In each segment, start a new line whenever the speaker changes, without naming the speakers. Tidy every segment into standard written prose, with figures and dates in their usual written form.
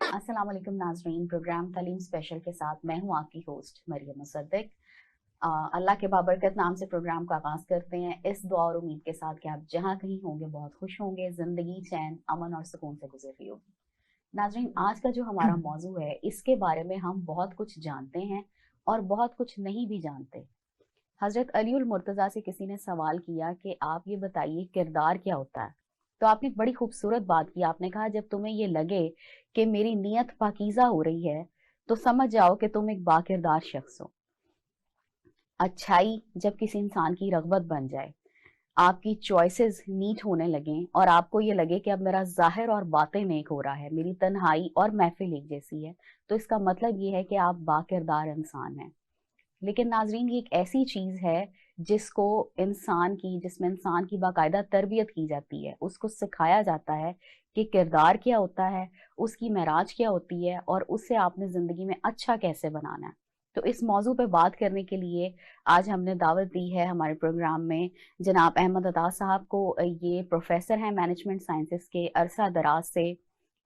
अस्सलाम वालेकुम नाज़रीन, प्रोग्राम तालीम स्पेशल के साथ मैं हूं आपकी होस्ट मरियम मुसद्दिक। अल्लाह के बाबरकत नाम से प्रोग्राम का आगाज करते हैं इस दुआ और उम्मीद के साथ कि आप जहां कहीं होंगे बहुत खुश होंगे, जिंदगी चैन अमन और सुकून से गुजर रही होगी। नाज़रीन, आज का जो हमारा मौजू है इसके बारे में हम बहुत कुछ जानते हैं और बहुत कुछ नहीं भी जानते। हजरत अली उल मुर्तजा से किसी ने सवाल किया कि आप ये बताइए किरदार क्या होता है। तो आपने बड़ी खूबसूरत बात की, आपने कहा जब तुम्हें ये लगे कि मेरी नीयत पाकीज़ा हो रही है तो समझ जाओ कि तुम एक बाकिरदार शख्स हो। अच्छाई जब किसी इंसान की रगबत बन जाए, आपकी चॉइसेस नीट होने लगें और आपको ये लगे कि अब मेरा जाहिर और बातिन एक हो रहा है, मेरी तन्हाई और महफिल एक जैसी है, तो इसका मतलब ये है कि आप बाकिरदार इंसान हैं। लेकिन नाजरीन, ये एक ऐसी चीज है जिसको जिसमें इंसान की बाकायदा तरबियत की जाती है, उसको सिखाया जाता है कि किरदार क्या होता है, उसकी महराज क्या होती है और उससे आपने जिंदगी में अच्छा कैसे बनाना है। तो इस मौजू पे बात करने के लिए आज हमने दावत दी है हमारे प्रोग्राम में जनाब अहमद अता साहब को। ये प्रोफेसर हैं मैनेजमेंट साइंसेस के, अरसा दराज से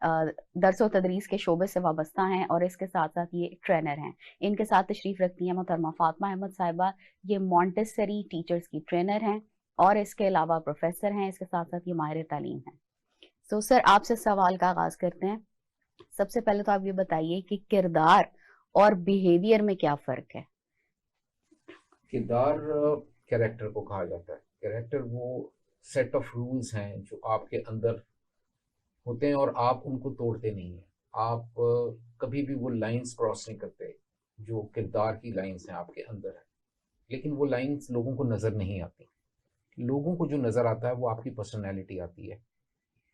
दरसो तदरीस के शोबे से वाबस्ता हैं और इसके साथ साथ ये ट्रेनर हैं। इनके साथ तशरीफ रखती हैं मोहतरमा फातिमा अहमद साहिबा। ये मॉन्टेसरी टीचर्स की ट्रेनर हैं और इसके अलावा प्रोफेसर हैं, इसके साथ साथ ये माहिर तालीम हैं। तो सर, आपसे सवाल का आगाज करते हैं। सबसे पहले तो आप ये बताइए कि किरदार और बिहेवियर में क्या फर्क है।
किरदार कैरेक्टर को कहा जाता है। कैरेक्टर वो सेट ऑफ रूल्स हैं जो आपके अंदर होते हैं और आप उनको तोड़ते नहीं हैं। आप कभी भी वो लाइंस क्रॉस नहीं करते जो किरदार की लाइंस हैं आपके अंदर है। लेकिन वो लाइंस लोगों को नज़र नहीं आती। लोगों को जो नज़र आता है वो आपकी पर्सनैलिटी आती है,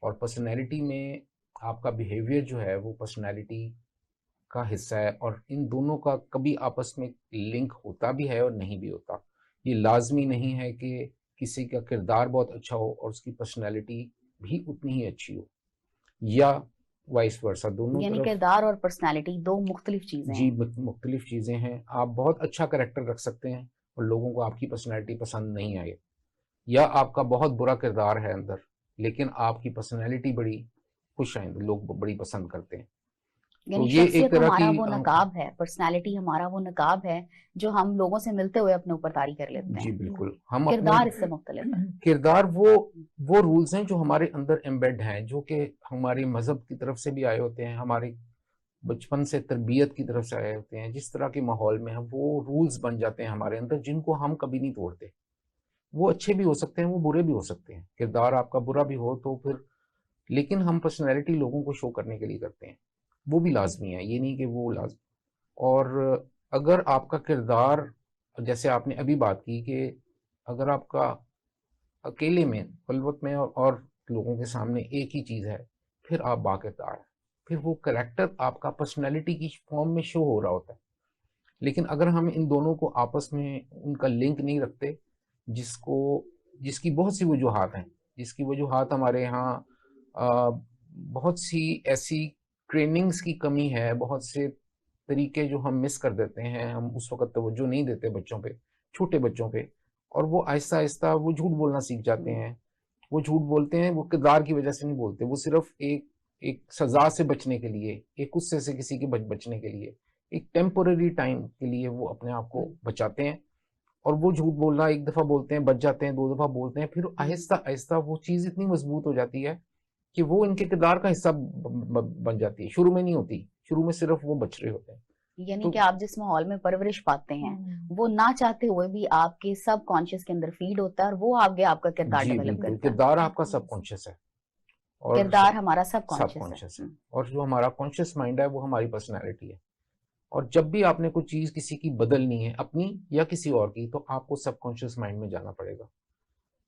और पर्सनैलिटी में आपका बिहेवियर जो है वो पर्सनैलिटी का हिस्सा है। और इन दोनों का कभी आपस में लिंक होता भी है और नहीं भी होता। ये लाजमी नहीं है कि किसी का किरदार बहुत अच्छा हो और उसकी पर्सनैलिटी भी उतनी ही अच्छी हो, या वाइस वर्सा, दोनों
यानी
तरफ।
किरदार और पर्सनालिटी दो मुख्तलिफ चीजें
जी,
हैं।
मुख्तलिफ चीज़ें हैं। आप बहुत अच्छा करेक्टर रख सकते हैं और लोगों को आपकी पर्सनैलिटी पसंद नहीं आए, या आपका बहुत बुरा किरदार है अंदर लेकिन आपकी पर्सनैलिटी बड़ी खुश आइंद, लोग बड़ी पसंद करते हैं। तो
यानी
ये एक
शख्सियत
तरह
हमारा
की
वो नकाब है, पर्सनालिटी हमारा वो नकाब है जो हम लोगों से मिलते हुए अपने ऊपर तारी कर लेते
जी
हैं।
बिल्कुल। हम अपने
किरदार इससे मुख्तलिफ है।
किरदार वो रूल्स हैं जो हमारे अंदर एम्बेड हैं, जो कि हमारे मजहब की तरफ से भी आए होते हैं, हमारी बचपन से तरबियत की तरफ से आए होते हैं। जिस तरह के माहौल में हम, वो रूल्स बन जाते हैं हमारे अंदर जिनको हम कभी नहीं तोड़ते। वो अच्छे भी हो सकते हैं, वो बुरे भी हो सकते हैं। किरदार आपका बुरा भी हो तो फिर, लेकिन हम पर्सनैलिटी लोगों को शो करने के लिए करते हैं, वो भी लाजमी है, ये नहीं कि वो लाजमी। और अगर आपका किरदार, जैसे आपने अभी बात की कि अगर आपका अकेले में, खलवत में और लोगों के सामने एक ही चीज़ है, फिर आप बाकिरदार हैं। फिर वो करेक्टर आपका पर्सनैलिटी की फॉर्म में शो हो रहा होता है। लेकिन अगर हम इन दोनों को आपस में उनका लिंक नहीं रखते, जिसको जिसकी बहुत सी वजूहात हैं, जिसकी वजूहात हमारे यहाँ बहुत सी ऐसी ट्रेनिंग्स की कमी है, बहुत से तरीके जो हम मिस कर देते हैं, हम उस वक्त तवज्जो नहीं देते बच्चों पे, छोटे बच्चों पे, और वो आहिस्ता आहिस्ता वो झूठ बोलना सीख जाते हैं। वो झूठ बोलते हैं, वो किरदार की वजह से नहीं बोलते, वो सिर्फ एक एक सजा से बचने के लिए, एक गुस्से से किसी के बचने के लिए, एक टेम्पोररी टाइम के लिए वो अपने आप को बचाते हैं। और वो झूठ बोलना एक दफ़ा बोलते हैं, बच जाते हैं, दो दफ़ा बोलते हैं, फिर आहिस्ता आहिस्ता वो चीज़ इतनी मजबूत हो जाती है कि वो इनके किरदार का हिस्सा बन जाती है। शुरू में नहीं होती, शुरू में सिर्फ वो बच रहे होते हैं।
यानी
तो
कि आप जिस माहौल में परवरिश पाते हैं वो ना चाहते हुए भी आपके सब कॉन्शियस के अंदर फीड होता है और वो आगे आपका किरदार
जी
डेवलप
बिल्कुल,
करता है।
किरदार आपका सबकॉन्शियस है। और
किरदार हमारा सब
सब
कॉन्शियस है।
कॉन्शियस है, और जो हमारा कॉन्शियस माइंड है वो हमारी पर्सनैलिटी है। और जब भी आपने कोई चीज़ किसी की बदलनी है, अपनी या किसी और की, तो आपको सबकॉन्शियस माइंड में जाना पड़ेगा।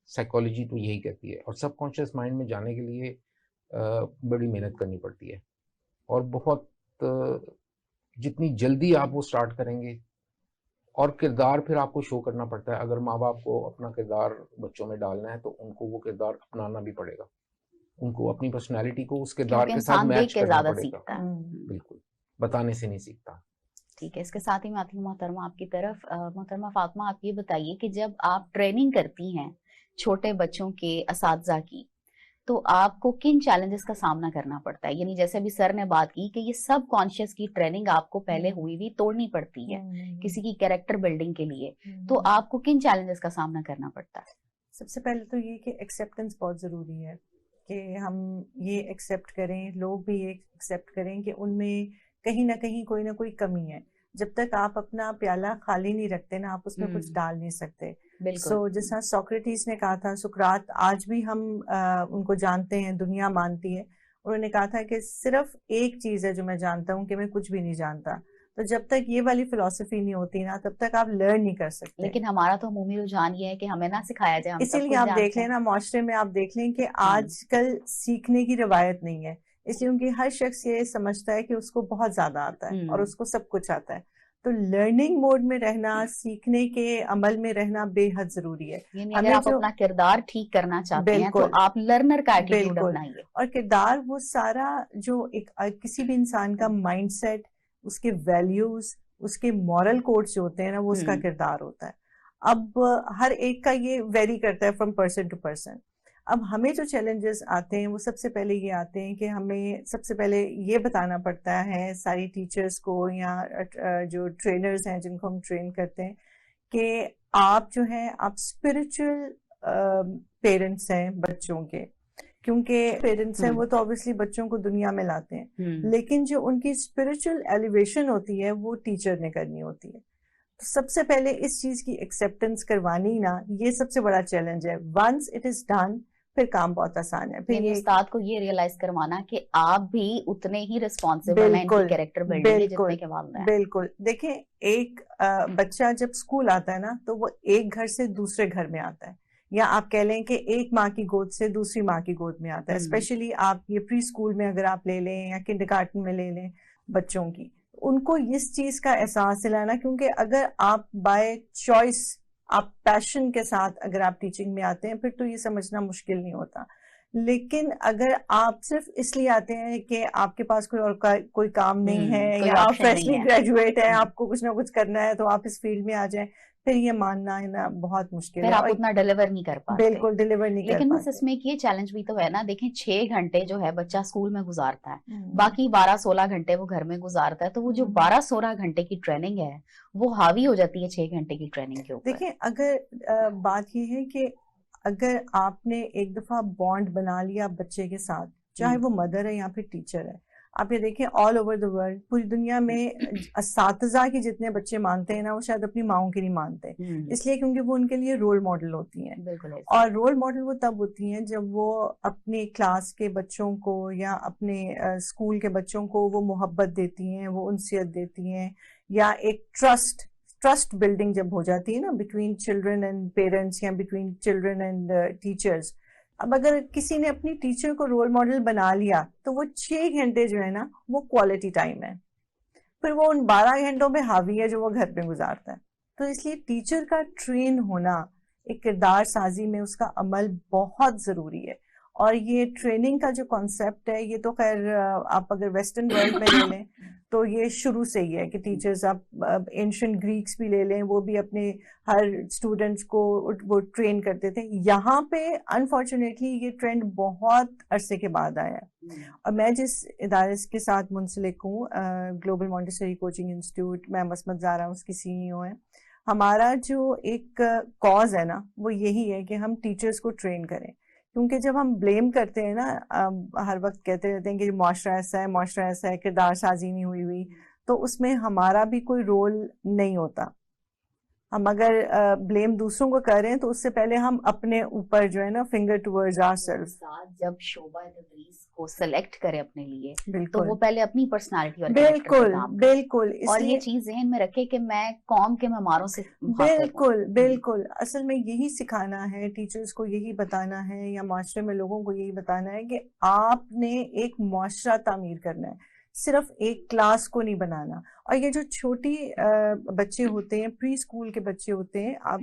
साइकोलॉजी तो यही कहती है। और सबकॉन्शियस माइंड में जाने के लिए बड़ी मेहनत करनी पड़ती है। और बहुत जितनी जल्दी आप वो स्टार्ट करेंगे, और किरदार फिर आपको शो करना पड़ता है। अगर माँ बाप को अपना किरदार बच्चों में डालना है तो उनको वो किरदार अपनाना भी पड़ेगा, उनको अपनी पर्सनैलिटी को उस किरदार
क्योंकि
के साथ
इंसान देख
मैच
के
करना
ज्यादा
पड़ेगा।
सीखता है।
बिल्कुल, बताने से नहीं सीखता।
ठीक है, इसके साथ ही मैं आती हूँ मोहतरमा आपकी तरफ। मोहतरमा फातिमा, आप ये बताइए कि जब आप ट्रेनिंग करती हैं छोटे बच्चों के असातिज़ा की, तो आपको किन चैलेंजेस का सामना करना पड़ता है? यानी जैसे अभी सर ने बात की कि ये सब कॉन्शियस की ट्रेनिंग आपको पहले हुई भी तोड़नी पड़ती है किसी की कैरेक्टर बिल्डिंग के लिए, तो आपको किन चैलेंजेस का सामना करना पड़ता है?
सबसे पहले तो ये कि एक्सेप्टेंस बहुत ज़रूरी है कि हम ये एक्सेप्ट करें, लोग भी ये एक्सेप्ट करें कि उनमें कहीं ना कोई कमी है। जब तक आप अपना प्याला खाली नहीं रखते ना, आप उसमें कुछ डाल नहीं सकते। सो जैसा सोक्रेटिस ने कहा था, सुकरात आज भी हम उनको जानते हैं, दुनिया मानती है। उन्होंने कहा था कि सिर्फ एक चीज़ है जो मैं जानता हूँ, कि मैं कुछ भी नहीं जानता। तो जब तक ये वाली फिलॉसफी नहीं होती ना, तब तक आप लर्न नहीं कर सकते।
लेकिन हमारा तो अमूमी रुझान ये है कि हमें ना सिखाया जाए, हम
इसीलिए आप देख लें ना, माशरे में आप देख लें कि आजकल सीखने की रवायत नहीं है, इसलिए उनकी हर शख्स ये समझता है कि उसको बहुत ज्यादा आता है और उसको सब कुछ आता है। तो लर्निंग मोड में रहना, सीखने के अमल में रहना बेहद जरूरी है।
अगर आप अपना किरदार ठीक करना चाहते हैं तो आप लर्नर का एटीट्यूड अपनाइए।
और किरदार वो सारा जो एक किसी भी इंसान का माइंडसेट, उसके वैल्यूज, उसके मॉरल कोड्स जो होते हैं ना, वो उसका किरदार होता है। अब हर एक का ये वेरी करता है फ्रॉम पर्सन टू पर्सन। अब हमें जो चैलेंजेस आते हैं वो सबसे पहले ये आते हैं कि हमें सबसे पहले ये बताना पड़ता है सारी टीचर्स को या जो ट्रेनर्स हैं जिनको हम ट्रेन करते हैं, कि आप जो है आप स्पिरिचुअल पेरेंट्स हैं बच्चों के। क्योंकि पेरेंट्स हैं वो तो ऑब्वियसली बच्चों को दुनिया में लाते हैं, लेकिन जो उनकी स्पिरिचुअल एलिवेशन होती है वो टीचर ने करनी होती है। तो सबसे पहले इस चीज की एक्सेप्टेंस करवानी ना, ये सबसे बड़ा चैलेंज है। वंस इट इज डन, फिर काम बहुत आसान है।
फिर उस्ताद को ये रियलाइज करवाना कि आप भी उतने ही रिस्पॉन्सिबल हैं इनकी कैरेक्टर बिल्डिंग में जितने के वालिदैन हैं।
बिल्कुल। देखें, एक बच्चा जब स्कूल आता है ना, तो वो एक घर से दूसरे घर में आता है, या आप कह लें कि एक माँ की गोद से दूसरी माँ की गोद में आता है। स्पेशली आप ये प्री स्कूल में अगर आप ले लें या किंडरगार्टन में ले लें बच्चों की, उनको इस चीज का एहसास दिलाना। क्योंकि अगर आप बाय चॉइस, आप पैशन के साथ अगर आप टीचिंग में आते हैं, फिर तो ये समझना मुश्किल नहीं होता। लेकिन अगर आप सिर्फ इसलिए आते हैं कि आपके पास कोई काम नहीं है, या आप फ्रेशली ग्रेजुएट हैं, आपको कुछ ना कुछ करना है, तो आप इस फील्ड में आ जाएं, फिर ये मानना है ना बहुत मुश्किल है।
फिर आप उतना डिलीवर नहीं कर पाते।
बिल्कुल डिलीवर नहीं कर पाते।
लेकिन इसमें ये चैलेंज भी तो है ना, देखें 6 घंटे जो है बच्चा स्कूल में गुजारता है, बाकी 12-16 घंटे वो घर में गुजारता है, तो वो जो 12-16 घंटे की ट्रेनिंग है वो हावी हो जाती है 6 घंटे की ट्रेनिंग के ऊपर।
देखिए, अगर बात ये है कि अगर आपने एक दफा बॉन्ड बना लिया बच्चे के साथ, चाहे वो मदर है या फिर टीचर है, आप ये देखें ऑल ओवर द वर्ल्ड, पूरी दुनिया में असातिज़ा की जितने बच्चे मानते हैं ना, वो शायद अपनी माओं की नहीं मानते। इसलिए क्योंकि वो उनके लिए रोल मॉडल होती हैं। और रोल मॉडल वो तब होती हैं जब वो अपनी क्लास के बच्चों को या अपने स्कूल के बच्चों को वो मोहब्बत देती हैं, वो उनसियत देती हैं, या एक ट्रस्ट बिल्डिंग जब हो जाती है ना बिटवीन चिल्ड्रन एंड पेरेंट्स, या बिटवीन चिल्ड्रन एंड टीचर्स। अब अगर किसी ने अपनी टीचर को रोल मॉडल बना लिया, तो वो 6 घंटे जो है ना, वो क्वालिटी टाइम है। फिर वो उन 12 घंटों में हावी है जो वो घर पे गुजारता है। तो इसलिए टीचर का ट्रेन होना, एक किरदार साजी में उसका अमल बहुत जरूरी है। और ये ट्रेनिंग का जो कॉन्सेप्ट है, ये तो खैर आप अगर वेस्टर्न वर्ल्ड में ले लें तो ये शुरू से ही है कि टीचर्स, आप एंशिएंट ग्रीक्स भी ले लें, वो भी अपने हर स्टूडेंट्स को वो ट्रेन करते थे। यहाँ पे अनफॉर्चुनेटली ये ट्रेंड बहुत अरसे के बाद आया है। और मैं जिस इदारे के साथ मुंसलिक हूँ, ग्लोबल मॉन्टेसरी कोचिंग इंस्टीट्यूट, मैं मसमत ज़ारा उसकी CEO है। हमारा जो एक कॉज है ना, वो यही है कि हम टीचर्स को ट्रेन करें। क्योंकि जब हम ब्लेम करते हैं ना, हर वक्त कहते रहते हैं कि माशरा ऐसा है, माशरा ऐसा है, किरदार साजी नहीं हुई, तो उसमें हमारा भी कोई रोल नहीं होता। हम अगर ब्लेम दूसरों को कर रहे हैं, तो उससे पहले हम अपने ऊपर जो है ना, फिंगर टुवर्ड्स आवरसेल्व्स।
जब शोभा तदरीस को सेलेक्ट करे अपने लिए,
बिल्कुल,
तो वो पहले अपनी पर्सनालिटी और
बिल्कुल
और ये चीज ज़हन में रखे कि मैं कौम के मेहमानों से
बिल्कुल असल में यही सिखाना है, टीचर्स को यही बताना है, या माशरे में लोगों को यही बताना है कि आपने एक माशरा तामीर करना है, सिर्फ एक क्लास को नहीं बनाना। और ये जो छोटी बच्चे होते हैं, प्री स्कूल के बच्चे होते हैं, आप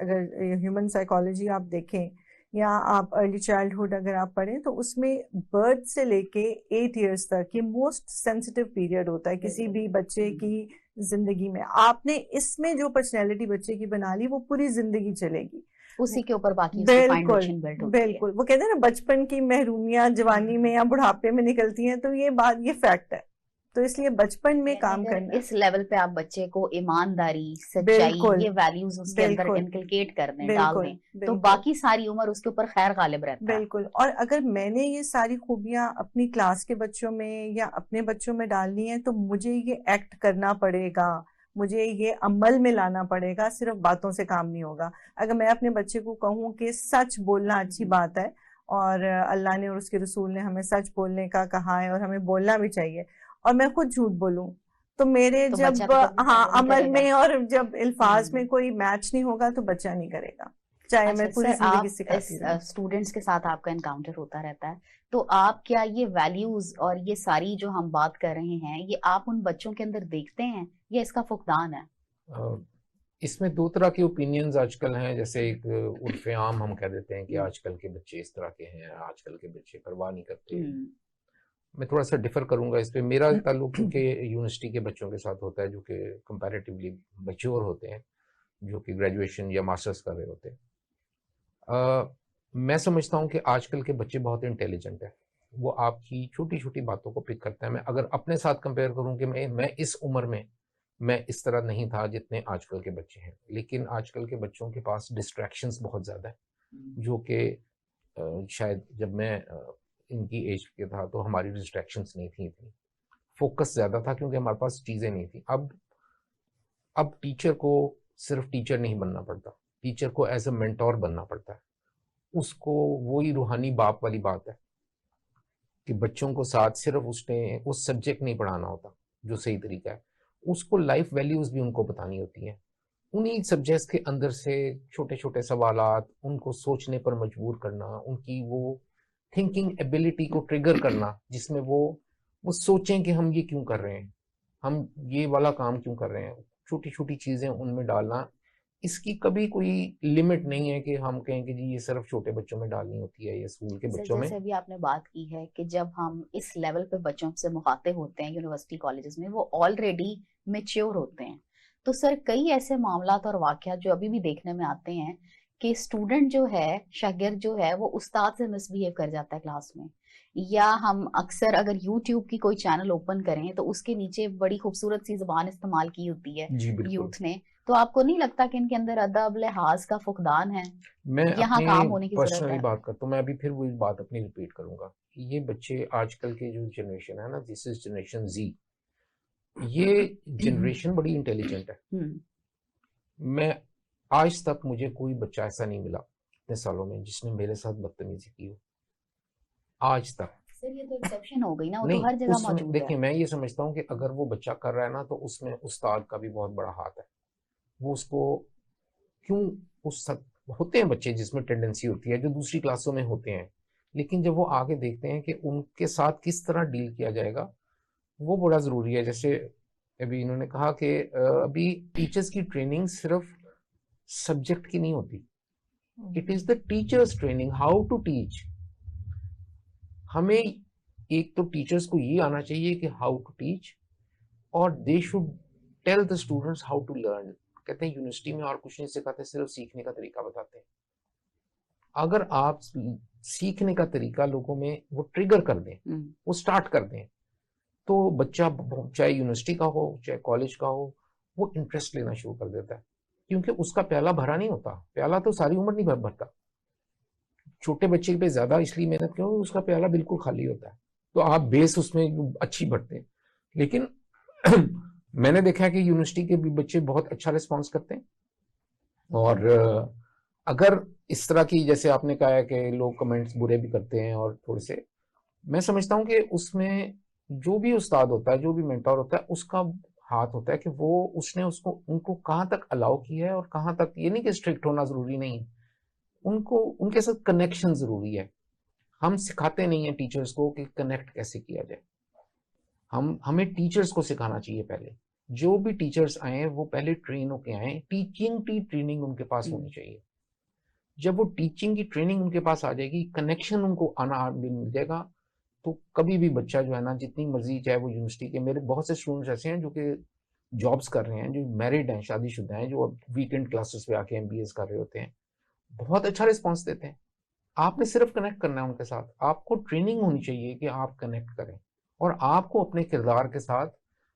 अगर ह्यूमन साइकोलॉजी आप देखें, या आप अर्ली चाइल्डहुड अगर आप पढ़ें, तो उसमें बर्थ से लेके 8 इयर्स तक ये मोस्ट सेंसिटिव पीरियड होता है किसी भी बच्चे की जिंदगी में। आपने इसमें जो पर्सनैलिटी बच्चे की बना ली, वो पूरी जिंदगी चलेगी।
उसी के ऊपर बाकी उसकी
बिल्कुल
फाउंडेशन बिल्ड होती है।
बिल्कुल, वो कहते हैं ना बचपन की महरूमियां जवानी में या बुढ़ापे में निकलती हैं, तो ये फैक्ट है। तो इसलिए बचपन में
यानी
काम
अगर
करना,
इस लेवल पे आप बच्चे को ईमानदारी, सच्चाई,
बिल्कुल
ये वैल्यूज उसके अंदर
बिल्कुल
इनकलकेट कर दें, डाल
बिल्कुल
दें, तो
बिल्कुल
बाकी सारी उम्र उसके ऊपर खैर गालिब रहता है।
बिल्कुल। और अगर मैंने ये सारी खूबियां अपनी क्लास के बच्चों में या अपने बच्चों में डालनी है, तो मुझे ये एक्ट करना पड़ेगा, मुझे ये अमल में लाना पड़ेगा, सिर्फ बातों से काम नहीं होगा। अगर मैं अपने बच्चे को कहूँ कि सच बोलना अच्छी बात है, और अल्लाह ने और उसके रसूल ने हमें सच बोलने का कहा है और हमें बोलना भी चाहिए, और मैं खुद झूठ बोलूं, तो मेरे
तो
जब
बच्चा तो कभी
हाँ
फॉलो नहीं
अमल
करेगा।
में और जब अल्फाज में
हम्म।
कोई मैच नहीं होगा, तो बच्चा नहीं करेगा, चाहे
अच्छा
मैं पूरी
सर,
जिंदगी
आप इस
सिखाती रहूं।
स्टूडेंट्स के साथ आपका एनकाउंटर होता रहता है, तो आप क्या ये वैल्यूज और ये सारी जो हम बात कर रहे हैं, ये आप उन बच्चों के अंदर देखते हैं या इसका फुकदान है?
इसमें दो तरह के ओपिनियंस आजकल हैं। जैसे एक उर्फे आम हम कह देते हैं कि आजकल के बच्चे इस तरह के हैं, आजकल के बच्चे परवाह नहीं करते। मैं थोड़ा सा डिफर करूंगा इस पे। मेरा ताल्लुक क्योंकि यूनिवर्सिटी के बच्चों के साथ होता है जो कि कंपैरेटिवली मैच्योर होते हैं, जो कि ग्रेजुएशन या मास्टर्स कर रहे होते हैं। मैं समझता हूँ कि आजकल के बच्चे बहुत इंटेलिजेंट हैं। वो आपकी छोटी छोटी बातों को पिक करते हैं। मैं अगर अपने साथ कंपेयर करूँ कि मैं इस उम्र में मैं इस तरह नहीं था जितने आजकल के बच्चे हैं, लेकिन आजकल के बच्चों के पास डिस्ट्रैक्शंस बहुत ज़्यादा है, जो कि शायद जब मैं इनकी एज के था तो हमारी डिस्ट्रैक्शंस नहीं थी इतनी, फोकस ज़्यादा था क्योंकि हमारे पास चीज़ें नहीं थी। अब टीचर को सिर्फ टीचर नहीं बनना पड़ता, टीचर को एज अ मेंटोर बनना पड़ता है। उसको वही रूहानी बाप वाली बात है कि बच्चों को साथ सिर्फ उसने उस सब्जेक्ट नहीं पढ़ाना होता जो सही तरीका है, उसको लाइफ वैल्यूज भी उनको बतानी होती हैं। उन्हीं सब्जेक्ट्स के अंदर से छोटे छोटे सवालात, उनको सोचने पर मजबूर करना, उनकी वो थिंकिंग एबिलिटी को ट्रिगर करना, जिसमें वो सोचें कि हम ये क्यों कर रहे हैं, हम ये वाला काम क्यों कर रहे हैं, छोटी छोटी चीजें उनमें डालना। इसकी कभी कोई लिमिट नहीं है कि हम कहें कि जी ये सिर्फ छोटे बच्चों में डालनी होती है या स्कूल के
सर
बच्चों में।
जैसे अभी आपने बात की है कि जब हम इस लेवल पे बच्चों से मुखातिब होते हैं यूनिवर्सिटी कॉलेजेस में, वो ऑलरेडी मेच्योर होते हैं, तो सर कई ऐसे मामलात और वाकयात जो अभी भी देखने में आते हैं कि स्टूडेंट जो है, शागिर्द जो है, वो उस्ताद से मिसबिहेव कर जाता है क्लास में। या हम अक्सर अगर यूट्यूब की कोई चैनल ओपन करें तो उसके नीचे बड़ी खूबसूरत सी जुबान इस्तेमाल की होती है
जी बिल्कुल।
यूथ ने, तो आपको नहीं लगता कि इनके अंदर अदब लिहाज का फुकदान है?
मैं
यहाँ काम होने की
अपनी
जरूरत
पर्सनली
है।
बात करता हूँ, मैं अभी फिर वही बात अपनी रिपीट करूंगा। ये बच्चे आजकल के जो जनरेशन है ना, दिस इज जनरेशन जी, ये जनरेशन बड़ी इंटेलिजेंट है। मैं आज तक मुझे कोई बच्चा ऐसा नहीं मिला इतने सालों में जिसने मेरे साथ बदतमीजी की हो, आज तक।
सर ये तो एक्सेप्शन हो गई ना, वो तो
नहीं,
हर जगह
उसमें
मौजूद है।
देखिए, मैं ये समझता हूँ कि अगर वो बच्चा कर रहा है ना, तो उसमें उस्ताद का भी बहुत बड़ा हाथ है। वो उसको क्यों, होते हैं बच्चे जिसमें टेंडेंसी होती है जो दूसरी क्लासों में होते हैं, लेकिन जब वो आगे देखते हैं कि उनके साथ किस तरह डील किया जाएगा, वो बड़ा ज़रूरी है। जैसे अभी इन्होंने कहा कि अभी टीचर्स की ट्रेनिंग सिर्फ सब्जेक्ट की नहीं होती, it is the teachers training, how to teach. हमें एक तो टीचर्स को ये आना चाहिए कि हाउ टू टीच, और they should tell the students how to learn. कहते हैं यूनिवर्सिटी में और कुछ नहीं सिखाते, सिर्फ सीखने का तरीका बताते हैं। अगर आप सीखने का तरीका लोगों में वो ट्रिगर कर दें, वो स्टार्ट कर दें, तो बच्चा चाहे यूनिवर्सिटी का हो चाहे कॉलेज का हो, वो इंटरेस्ट लेना शुरू कर देता है। क्योंकि उसका प्याला भरा नहीं होता, प्याला तो सारी उम्र नहीं भरता। छोटे बच्चे पे ज्यादा इसलिए मेहनत क्यों, उसका प्याला बिल्कुल खाली होता है, तो आप बेस उसमें अच्छी भरते हैं। लेकिन मैंने देखा है कि यूनिवर्सिटी के भी बच्चे बहुत अच्छा रिस्पॉन्स करते हैं। और अगर इस तरह की, जैसे आपने कहा है कि लोग कमेंट्स बुरे भी करते हैं और थोड़े से, मैं समझता हूँ कि उसमें जो भी उस्ताद होता है, जो भी मेंटोर होता है, उसका हाथ होता है कि वो उसने उनको कहाँ तक अलाउ किया है और कहाँ तक। ये नहीं कि स्ट्रिक्ट होना जरूरी नहीं है, उनको उनके साथ कनेक्शन जरूरी है। हम सिखाते नहीं है टीचर्स को कि कनेक्ट कैसे किया जाए। हमें टीचर्स को सिखाना चाहिए पहले। जो भी टीचर्स आए वो पहले ट्रेन होके आए, टीचिंग की ट्रेनिंग उनके पास होनी चाहिए। जब वो टीचिंग की ट्रेनिंग उनके पास आ जाएगी, कनेक्शन उनको आना मिल जाएगा, तो कभी भी बच्चा जो है ना, जितनी मर्जी, चाहे वो यूनिवर्सिटी के, मेरे बहुत से स्टूडेंट्स ऐसे हैं जो कि जॉब्स कर रहे हैं, जो मैरिड हैं, शादीशुदा हैं, जो अब वीकेंड क्लासेस पे आके MBAs कर रहे होते हैं। बहुत अच्छा रिस्पॉन्स देते हैं। आपने सिर्फ कनेक्ट करना है उनके साथ, आपको ट्रेनिंग होनी चाहिए कि आप कनेक्ट करें और आपको अपने किरदार के साथ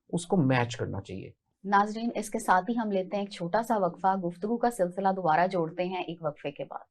उसको मैच करना चाहिए।
नाजरीन, इसके साथ ही हम लेते हैं एक छोटा सा वक्फा। गुफ्तगू का सिलसिला दोबारा जोड़ते हैं एक वक्फे के बाद।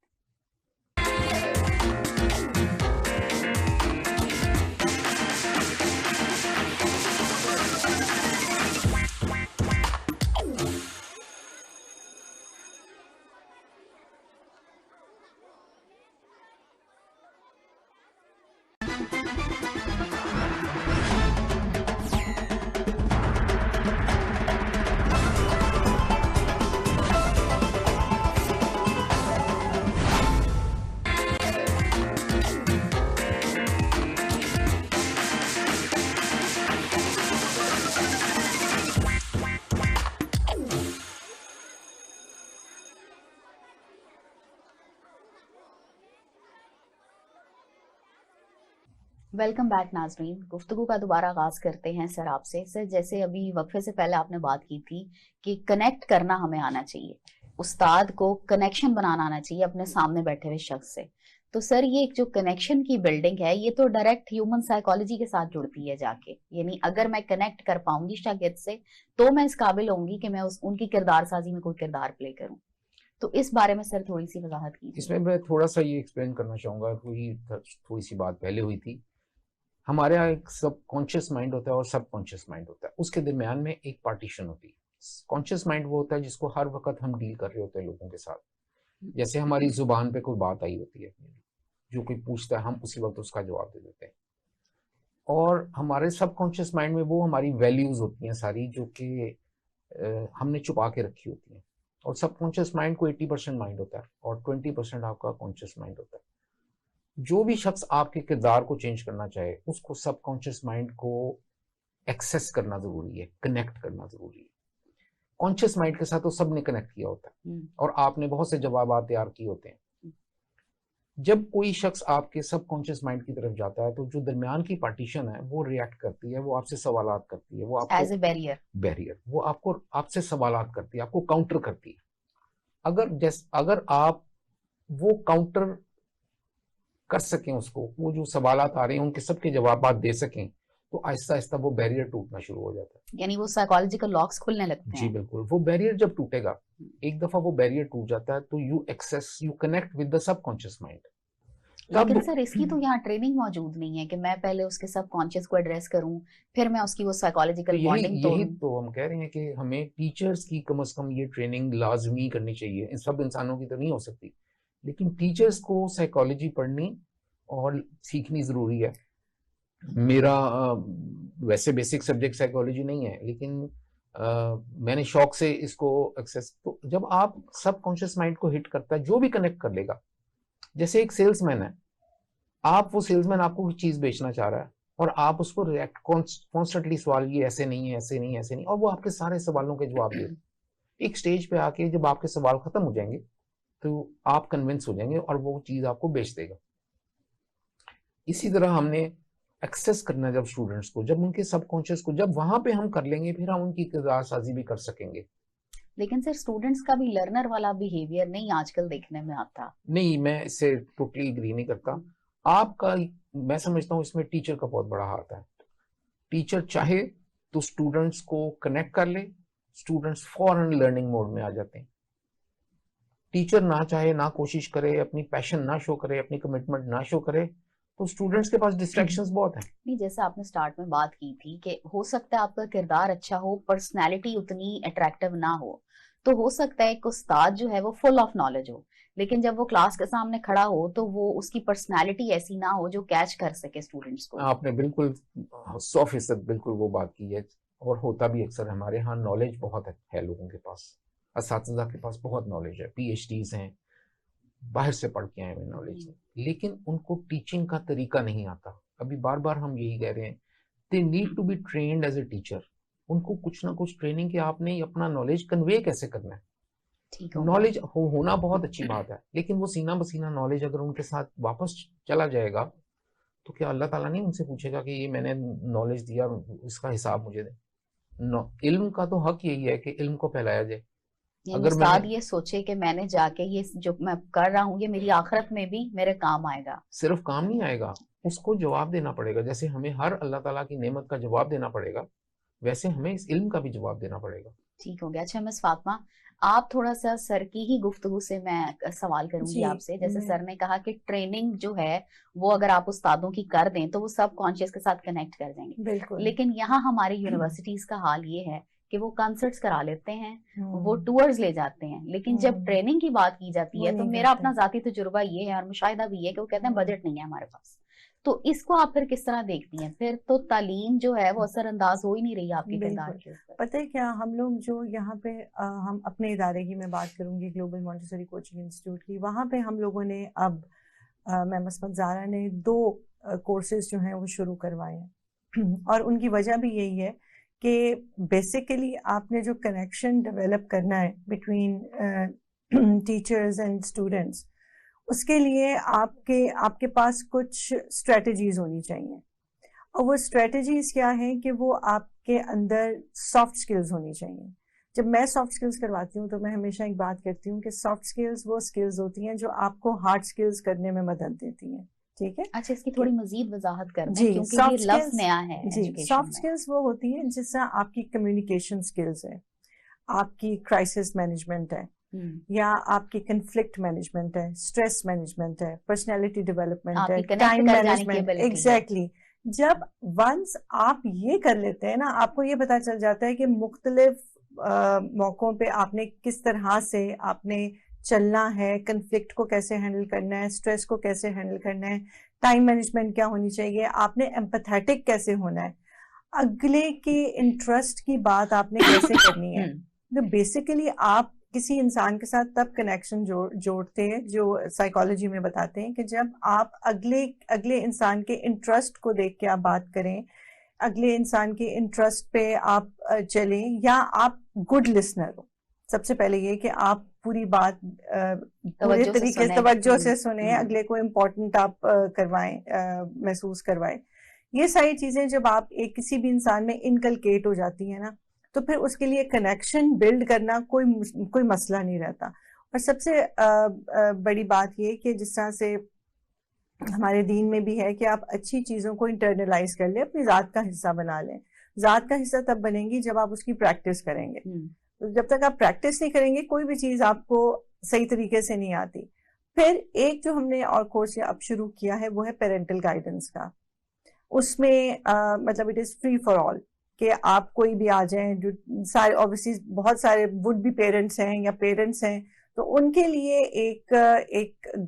वेलकम बैक नाजरीन। गुफ्तगू का दोबारा आगाज करते हैं सर आपसे। सर, जैसे अभी वक्फे से पहले आपने बात की थी कि कनेक्ट करना हमें आना चाहिए, उस्ताद को कनेक्शन बनाना आना चाहिए अपने सामने बैठे हुए शख्स से। तो सर, ये जो कनेक्शन की बिल्डिंग है ये तो डायरेक्ट ह्यूमन साइकोलॉजी के साथ जुड़ती है जाके, यानी अगर मैं कनेक्ट कर पाऊंगी शागिर्द से तो मैं इस काबिल होंगी कि मैं उनकी किरदार साजी में कोई किरदार प्ले करूं। तो इस बारे में सर थोड़ी सी वजाहत कीजिए।
इसमें मैं थोड़ा सा ये एक्सप्लेन करना चाहूँगा, थोड़ी सी बात पहले हुई थी। हमारे यहाँ एक सबकॉन्शियस माइंड होता है और सबकॉन्शियस माइंड होता है, उसके दरमियान में एक पार्टीशन होती है। कॉन्शियस माइंड वो होता है जिसको हर वक्त हम डील कर रहे होते हैं लोगों के साथ। जैसे हमारी जुबान पे कोई बात आई होती है, जो कोई पूछता है हम उसी वक्त उसका जवाब दे देते हैं। और हमारे सबकॉन्शियस माइंड में वो हमारी वैल्यूज होती हैं सारी, जो कि हमने छुपा के रखी होती हैं। और सबकॉन्शियस माइंड को 80% माइंड होता है और 20% आपका कॉन्शियस माइंड होता है। जो भी शख्स आपके किरदार को चेंज करना चाहे उसको सबकॉन्शियस माइंड को एक्सेस करना जरूरी है, कनेक्ट करना जरूरी है। कॉन्शियस माइंड के साथ तो सबने कनेक्ट किया होता है और आपने बहुत से जवाब तैयार किए होते हैं। जब कोई शख्स आपके सबकॉन्शियस माइंड की तरफ जाता है तो जो दरमियान की पार्टीशन है वो रिएक्ट करती है, वो आपसे सवालात करती है, वो आपको
एज ए बैरियर
वो आपसे सवालात करती है, आपको काउंटर करती है। अगर आप वो काउंटर कर सकें, उसको वो जो सवालात आ रहे हैं उनके सबके जवाब दे सकें, तो आहिस्ता आहिस्ता वो बैरियर टूटना शुरू हो जाता है,
यानी वो साइकोलॉजिकल लॉक्स खुलने लगते हैं।
जी बिल्कुल। वो बैरियर जब टूटेगा, एक दफा वो बैरियर टूट जाता है तो you connect with the subconscious mind.
लेकिन सर, इसकी तो यहाँ ट्रेनिंग मौजूद नहीं है कि मैं पहले उसके सबकॉन्शियस को एड्रेस करूं, फिर मैं उसकी वो साइकोलॉजिकल बॉन्डिंग तोड़ूं।
यही तो हम कह रहे हैं कि हमें टीचर्स की कम से कम ये ट्रेनिंग लाजमी करनी चाहिए। इन सब इंसानों की तो नहीं हो सकती, लेकिन टीचर्स को साइकोलॉजी पढ़नी और सीखनी जरूरी है। मेरा वैसे बेसिक सब्जेक्ट साइकोलॉजी नहीं है, लेकिन मैंने शौक से इसको एक्सेस। तो जब आप सबकॉन्शियस माइंड को हिट करता है, जो भी कनेक्ट कर लेगा। जैसे एक सेल्समैन है, वो सेल्समैन आपको कोई चीज बेचना चाह रहा है और आप उसको रिएक्ट कॉन्स्टेंटली सवाल, ये ऐसे नहीं है, ऐसे नहीं, ऐसे नहीं, और वो आपके सारे सवालों के जवाब दे। एक स्टेज पे आके जब आपके सवाल खत्म हो जाएंगे तो आप कन्विंस हो जाएंगे और वो चीज आपको बेच देगा। इसी तरह हमने एक्सेस करना जब स्टूडेंट्स को, जब उनके सबकॉन्शियस को जब वहां पे हम कर लेंगे, फिर हम उनकी किरदार साजी भी कर सकेंगे।
लेकिन सर, स्टूडेंट्स का भी लर्नर वाला बिहेवियर नहीं आजकल देखने में आता।
नहीं, मैं इससे टोटली एग्री नहीं करता। आपका, मैं समझता हूँ इसमें टीचर का बहुत बड़ा हाथ है। टीचर चाहे तो स्टूडेंट्स को कनेक्ट कर ले, स्टूडेंट्स फौरन लर्निंग मोड में आ जाते हैं। टीचर ना चाहे, ना कोशिश करे, अपनी पैशन ना शो करे, अपनी कमिटमेंट ना शो करे, तो स्टूडेंट्स के पास डिस्ट्रैक्शंस बहुत हैं।
नहीं, जैसे आपने स्टार्ट में बात की थी कि हो सकता है आपका किरदार अच्छा हो, पर्सनैलिटी उतनी अट्रैक्टिव ना हो, तो हो सकता है एक उस्ताद जो है वो फुल ऑफ नॉलेज हो, लेकिन जब वो क्लास के सामने खड़ा हो तो वो उसकी पर्सनैलिटी ऐसी ना हो जो कैच कर सके स्टूडेंट्स को।
आपने बिल्कुल 100% बिल्कुल वो बात की है, और होता भी अक्सर। हमारे यहाँ नॉलेज बहुत है लोगों के पास, असातिज़ा के पास बहुत नॉलेज है, PhDs हैं, बाहर से पढ़ के आए हुए नॉलेज, लेकिन उनको टीचिंग का तरीका नहीं आता। अभी बार बार हम यही कह रहे हैं, they need to be trained as a teacher. उनको कुछ ना कुछ ट्रेनिंग के आपने अपना नॉलेज कन्वे कैसे करना है। नॉलेज होना बहुत अच्छी बात है, लेकिन वो सीना बसीना नॉलेज अगर उनके साथ वापस चला जाएगा तो क्या अल्लाह ताला नहीं उनसे पूछेगा कि ये मैंने नॉलेज दिया, इसका हिसाब मुझे दे। इल्म का तो हक यही है कि इल्म को फैलाया जाए, अगर
उस्ताद
मैंने
ये सोचे कि मैंने जाके ये जो मैं कर रहा हूँ ये मेरी आखिरत में भी मेरे काम आएगा।
सिर्फ काम नहीं आएगा, उसको जवाब देना पड़ेगा। जैसे हमें हर अल्लाह ताला की नेमत का जवाब देना पड़ेगा, वैसे हमें इस इल्म का भी जवाब देना पड़ेगा।
ठीक हो गया। अच्छा मिस फातिमा, आप थोड़ा सा सर की ही गुफ्तगू से मैं सवाल करूंगी
जी
आपसे। जैसे
मैं
सर ने कहा कि ट्रेनिंग जो है वो अगर आप उस्तादों की कर दें तो वो सब कॉन्शियस के साथ कनेक्ट कर जाएंगे,
बिल्कुल
लेकिन यहाँ हमारी यूनिवर्सिटीज का हाल ये है कि वो कंसर्ट्स करा लेते हैं, वो
हम्म,
टूर्स ले जाते हैं, लेकिन जब
हम्म,
ट्रेनिंग की बात की जाती
वो
है तो
नहीं
मेरा
करते।
अपना जाती तजुर्बा ये है और मुशाहिदा भी ये है कि वो कहते हैं
हम्म,
बजट नहीं है हमारे पास। तो इसको आप फिर किस तरह देखती हैं? फिर तो तालीम जो है वो असरअंदाज हो ही नहीं रही आपके किरदार
बिल्कुल।
के ऊपर।
पता है क्या, हम लोग जो यहाँ पे हम अपने इदारे की मैं बात करूंगी, ग्लोबल मॉन्टेसरी कोचिंग इंस्टीट्यूट की, वहाँ पे हम लोगों ने अब मैम अस्मत ज़ारा ने 2 कोर्सेज जो हैं वो शुरू करवाए हैं और उनकी वजह भी यही है कि बेसिकली आपने जो कनेक्शन डेवलप करना है बिटवीन टीचर्स एंड स्टूडेंट्स, उसके लिए आपके आपके पास कुछ स्ट्रेटजीज होनी चाहिए। और वो स्ट्रेटजीज क्या है कि वो आपके अंदर सॉफ्ट स्किल्स होनी चाहिए। जब मैं सॉफ्ट स्किल्स करवाती हूँ तो मैं हमेशा एक बात करती हूँ कि सॉफ्ट स्किल्स वो स्किल्स होती हैं जो आपको हार्ड स्किल्स करने में मदद देती हैं। ठीक है
अच्छा, इसकी थोड़ी मजीद वजाहत कर दें
जी,
क्योंकि ये
सॉफ्ट
लफ्ज
स्किल्स
नया है
जी,
एजुकेशन
सॉफ्ट
में।
स्किल्स वो होती हैं जिससे आपकी कम्युनिकेशन स्किल्स है, आपकी क्राइसिस मैनेजमेंट है, या आपकी कन्फ्लिक्ट मैनेजमेंट है, स्ट्रेस मैनेजमेंट है, पर्सनैलिटी डेवलपमेंट है,
आपकी कनेक्ट
टाइम
कर जाने की
मैनेजमेंट।
एबिलिटी है।
एग्जैक्टली। जब वंस आप ये कर लेते हैं ना, आपको ये पता चल जाता है कि मुख्तलिफ मौकों पे आपने किस तरह से आपने चलना है, कन्फ्लिक्ट को कैसे हैंडल करना है, स्ट्रेस को कैसे हैंडल करना है, टाइम मैनेजमेंट क्या होनी चाहिए, आपने एम्पैथेटिक कैसे होना है, अगले के इंटरेस्ट की बात आपने कैसे करनी है। तो बेसिकली आप किसी इंसान के साथ तब कनेक्शन जोड़ते हैं, जो साइकोलॉजी में बताते हैं कि जब आप अगले इंसान के इंटरेस्ट को देख के आप बात करें, अगले इंसान के इंटरेस्ट पे आप चलें, या आप गुड लिसनर हो। सबसे पहले ये कि आप पूरी बात पूरे तरीके से तवज्जो से सुने, अगले को इम्पोर्टेंट आप महसूस करवाएं। ये सारी चीजें जब आप किसी भी इंसान में इनकलकेट हो जाती है ना, तो फिर उसके लिए कनेक्शन बिल्ड करना कोई मसला नहीं रहता। और सबसे बड़ी बात ये कि जिस तरह से हमारे दीन में भी है कि आप अच्छी चीजों को इंटरनलाइज कर लें, अपनी जात का हिस्सा बना लें। जात का हिस्सा तब बनेंगी जब आप उसकी प्रैक्टिस करेंगे। तो जब तक आप प्रैक्टिस नहीं करेंगे कोई भी चीज आपको सही तरीके से नहीं आती। फिर एक जो हमने और कोर्स अब शुरू किया है वो है पेरेंटल गाइडेंस का। उसमें मतलब it is free for all, कि आप कोई भी आ जाएं, जो सारे ऑब्वियसली बहुत सारे वुड बी पेरेंट्स हैं या पेरेंट्स हैं, तो उनके लिए एक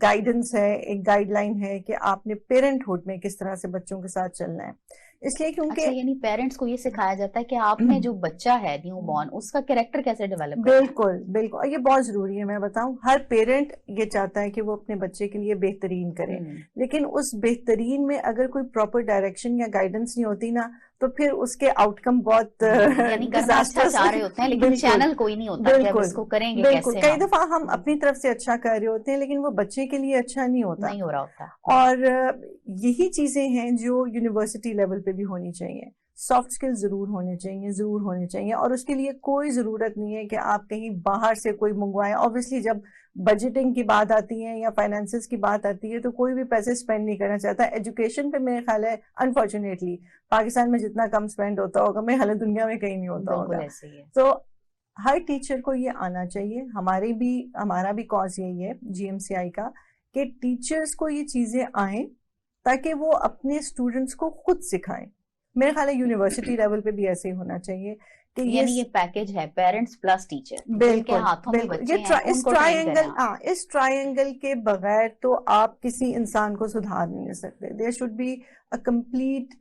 गाइडेंस है, एक गाइडलाइन है कि आपने पेरेंटहुड में किस तरह से बच्चों के साथ चलना है। इसलिए क्योंकि
अच्छा, यानी पेरेंट्स को ये सिखाया जाता है कि आपने जो बच्चा है न्यू बॉर्न उसका कैरेक्टर कैसे डेवलप करना है।
बिल्कुल बिल्कुल, ये बहुत जरूरी है। मैं बताऊं, हर पेरेंट ये चाहता है कि वो अपने बच्चे के लिए बेहतरीन करे, लेकिन उस बेहतरीन में अगर कोई प्रॉपर डायरेक्शन या गाइडेंस नहीं होती ना, तो फिर उसके आउटकम बहुत
यानी करना अच्छा चाह रहे होते हैं लेकिन चैनल कोई नहीं होता कि अब इसको करेंगे
बिल्कुल।
कैसे।
कई दफा हम अपनी तरफ से अच्छा कर रहे होते हैं लेकिन वो बच्चे के लिए अच्छा नहीं होता,
नहीं हो रहा होता।
और यही चीजें हैं जो यूनिवर्सिटी लेवल पे भी होनी चाहिए। सॉफ्ट स्किल्स जरूर होने चाहिए, जरूर होने चाहिए, और उसके लिए कोई जरूरत नहीं है कि आप कहीं बाहर से कोई मंगवाएं। ऑब्वियसली जब बजटिंग की बात आती है या फाइनेंसेस की बात आती है तो कोई भी पैसे स्पेंड नहीं करना चाहता। एजुकेशन पे मेरे ख्याल है अनफॉर्चुनेटली पाकिस्तान में जितना कम स्पेंड होता होगा, मेरे ख्याल है दुनिया में कहीं नहीं होता होगा। तो हर टीचर को ये आना चाहिए। हमारा भी कॉज यही है GMCI का, कि टीचर्स को ये चीजें आए ताकि वो अपने स्टूडेंट्स को खुद सिखाएं। मेरे ख्याल है यूनिवर्सिटी लेवल पे भी ऐसे ही होना चाहिए कि
ये पैकेज है पेरेंट्स प्लस टीचर,
बिल्कुल
हाथों में
बिल्कुल।
बच्चे
ये
हैं,
इस ट्रायंगल इस ट्रायंगल के बगैर तो आप किसी इंसान को सुधार नहीं सकते। There should be a complete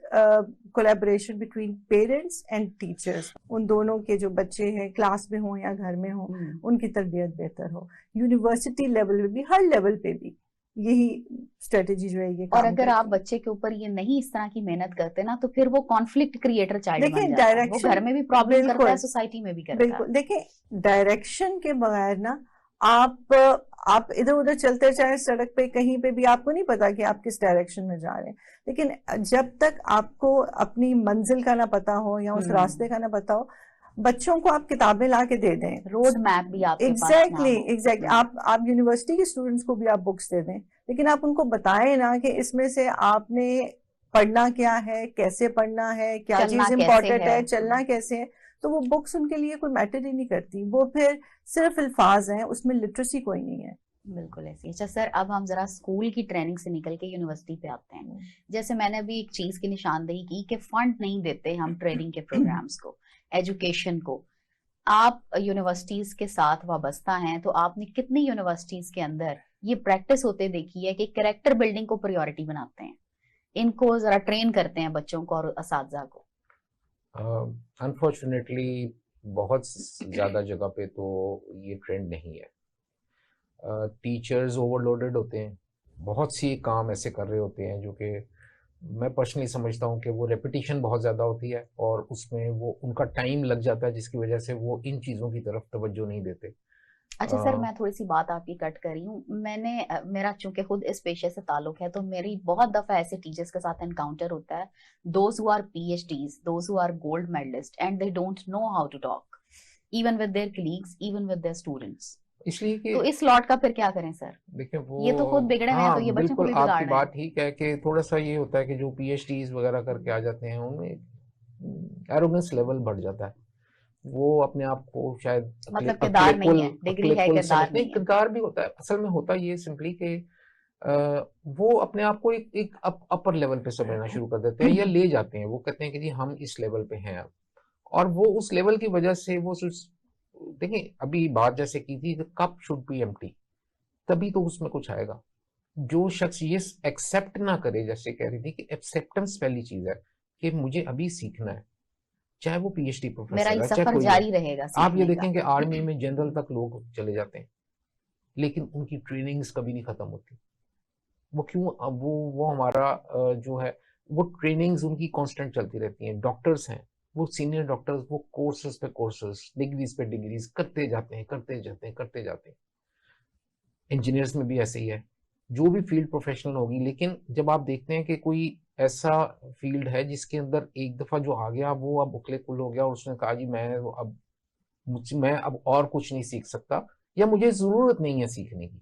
collaboration between parents and teachers. उन दोनों के जो बच्चे हैं क्लास में हो या घर में हो, उनकी तरबियत बेहतर हो। यूनिवर्सिटी लेवल पे भी, हर लेवल पे भी यही स्ट्रेटेजी जो है ये
और अगर आप बच्चे के ऊपर ये नहीं इस तरह की मेहनत करते ना, तो फिर वो कॉन्फ्लिक्ट क्रिएटर चाइल्ड बन जाता है। वो घर में भी प्रॉब्लम करता है, सोसाइटी में भी करता है।
बिल्कुल। देखिए, डायरेक्शन के बगैर ना आप इधर उधर चलते चाहे सड़क पे कहीं पे भी, आपको नहीं पता कि आप किस डायरेक्शन में जा रहे हैं। लेकिन जब तक आपको अपनी मंजिल का ना पता हो या उस रास्ते का ना पता हो, बच्चों को आप किताबें ला के दे दें,
रोड मैप भी आपके पास ना
एग्जैक्टली आप यूनिवर्सिटी के स्टूडेंट्स को भी आप बुक्स दे दें, लेकिन आप उनको बताएं ना कि इसमें से आपने पढ़ना क्या है, कैसे पढ़ना है, क्या चीज इम्पोर्टेंट है, चलना कैसे है। तो वो बुक्स उनके लिए कोई मैटर ही नहीं करती, वो फिर सिर्फ अल्फाज हैं, उसमें लिटरेसी कोई नहीं है।
बिल्कुल ऐसी। अच्छा सर, अब हम जरा स्कूल की ट्रेनिंग से निकल के यूनिवर्सिटी पे आते हैं। जैसे मैंने अभी एक चीज की निशानदेही की कि फंड नहीं देते हम ट्रेनिंग के प्रोग्राम्स को, एजुकेशन को। आप यूनिवर्सिटीज के साथ वाबस्ता हैं, तो आपने कितनी यूनिवर्सिटीज के अंदर ये प्रैक्टिस होते देखी है कि कैरेक्टर बिल्डिंग को प्रायोरिटी बनाते हैं, इनको जरा ट्रेन करते हैं बच्चों को और असातिज़ा को?
अनफॉर्चुनेटली बहुत ज्यादा जगह पे तो ये ट्रेंड नहीं है। टीचर्स ओवरलोडेड होते हैं, बहुत सी काम ऐसे कर रहे होते हैं जो कि मैं पर्सनली समझता हूँ कि वो रेपिटेशन बहुत ज़्यादा होती है और उसमें वो उनका टाइम लग जाता है, जिसकी वजह से वो इन चीज़ों की तरफ तवज्जो नहीं देते।
अच्छा सर, मैं थोड़ी सी बात आपकी कट कर रही हूँ। मेरा चूंकि खुद इस पेशे से ताल्लुक है, तो मेरी बहुत दफा ऐसे टीचर्स के साथ एनकाउंटर होता है, those who are PhDs, those who are gold medalist, and they don't know how to talk even with their colleagues, even with their students.
इसलिए कि
तो इस लॉट का फिर क्या करें सर?
देखिए वो
ये तो खुद बिगड़े हैं, तो ये बच्चों को भी बिगाड़ रहे हैं।
आपकी बात ठीक है कि थोड़ा सा ये होता है कि जो PhDs वगैरह करके आ जाते हैं उनमें एरोगेंस लेवल बढ़ जाता है। वो अपने आप को शायद
मतलब किरदार नहीं है, डिग्री है, किरदार नहीं है।
किरदार भी होता है। असल में होता ये सिंपली कि वो अपने आप को एक अपर लेवल पे समझना शुरू कर देते हैं या ले जाते हैं। वो कहते हैं कि जी हम इस लेवल पे हैं अब, और वो उस लेवल की वजह से वो देखिए अभी बात जैसे की थी, कप शुड बी एम्प्टी, तभी तो उसमें कुछ आएगा। जो शख्स ये एक्सेप्ट ना करे, जैसे कह रही थी कि एक्सेप्टेंस पहली चीज है कि मुझे अभी सीखना है, चाहे वो PhD प्रोफेसर
मेरा
है,
सफर
चाहे
जारी रहेगा।
आप ये देखें कि आर्मी में जनरल तक लोग चले जाते हैं, लेकिन उनकी ट्रेनिंग्स कभी नहीं खत्म होती। वो क्यों? अब वो हमारा जो है वो ट्रेनिंग्स उनकी कांस्टेंट चलती रहती हैं। डॉक्टर्स हैं, वो सीनियर डॉक्टर्स, वो कोर्सेज पे कोर्सेज, डिग्रीज पे डिग्रीज करते जाते हैं, करते जाते हैं, करते जाते हैं। इंजीनियर्स में भी ऐसे ही है, जो भी फील्ड प्रोफेशनल होगी। लेकिन जब आप देखते हैं कि कोई ऐसा फील्ड है जिसके अंदर एक दफा जो आ गया वो अब उखले कुल हो गया और उसने कहा जी मैं अब और कुछ नहीं सीख सकता या मुझे जरूरत नहीं है सीखने की,